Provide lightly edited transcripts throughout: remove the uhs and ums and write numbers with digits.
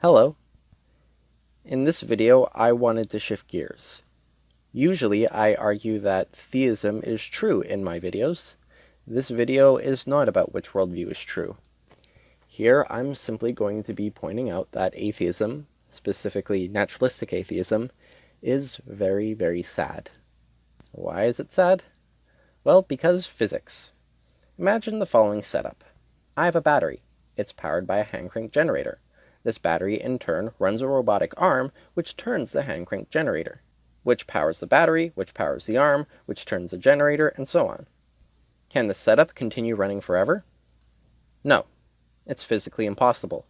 Hello. In this video, I wanted to shift gears. Usually, I argue that theism is true in my videos. This video is not about which worldview is true. Here, I'm simply going to be pointing out that atheism, specifically naturalistic atheism, is very, very sad. Why is it sad? Well, because physics. Imagine the following setup. I have a battery. It's powered by a hand crank generator. This battery, in turn, runs a robotic arm, which turns the hand crank generator, which powers the battery, which powers the arm, which turns the generator, and so on. Can the setup continue running forever? No. It's physically impossible.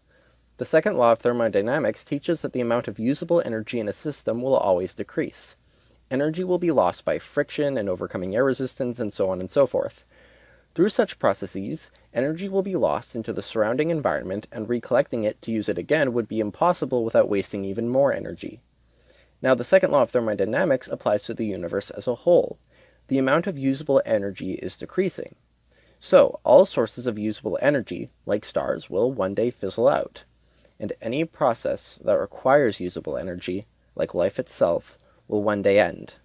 The second law of thermodynamics teaches that the amount of usable energy in a system will always decrease. Energy will be lost by friction and overcoming air resistance, and so on and so forth. Through such processes, energy will be lost into the surrounding environment, and recollecting it to use it again would be impossible without wasting even more energy. Now, the second law of thermodynamics applies to the universe as a whole. The amount of usable energy is decreasing. So, all sources of usable energy, like stars, will one day fizzle out. And any process that requires usable energy, like life itself, will one day end.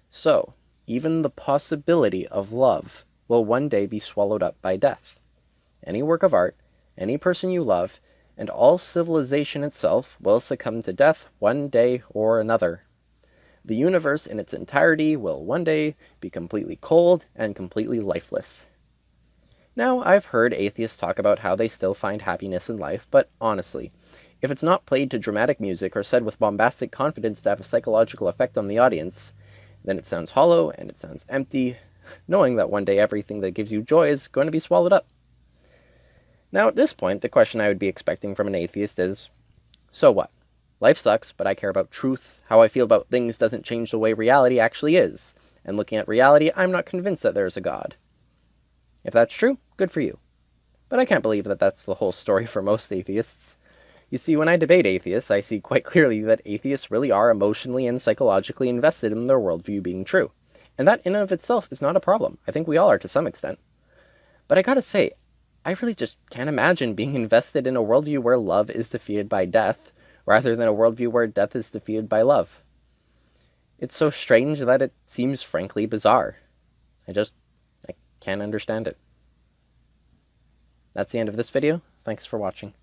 So, even the possibility of love will one day be swallowed up by death. Any work of art, any person you love, and all civilization itself will succumb to death one day or another. The universe in its entirety will one day be completely cold and completely lifeless. Now, I've heard atheists talk about how they still find happiness in life, but honestly, if it's not played to dramatic music or said with bombastic confidence to have a psychological effect on the audience, then it sounds hollow and it sounds empty, knowing that one day everything that gives you joy is going to be swallowed up. Now, at this point, the question I would be expecting from an atheist is, so what? Life sucks, but I care about truth. How I feel about things doesn't change the way reality actually is. And looking at reality, I'm not convinced that there is a God. If that's true, good for you. But I can't believe that that's the whole story for most atheists. You see, when I debate atheists, I see quite clearly that atheists really are emotionally and psychologically invested in their worldview being true. And that in and of itself is not a problem. I think we all are to some extent. But I gotta say, I really just can't imagine being invested in a worldview where love is defeated by death, rather than a worldview where death is defeated by love. It's so strange that it seems frankly bizarre. I can't understand it. That's the end of this video. Thanks for watching.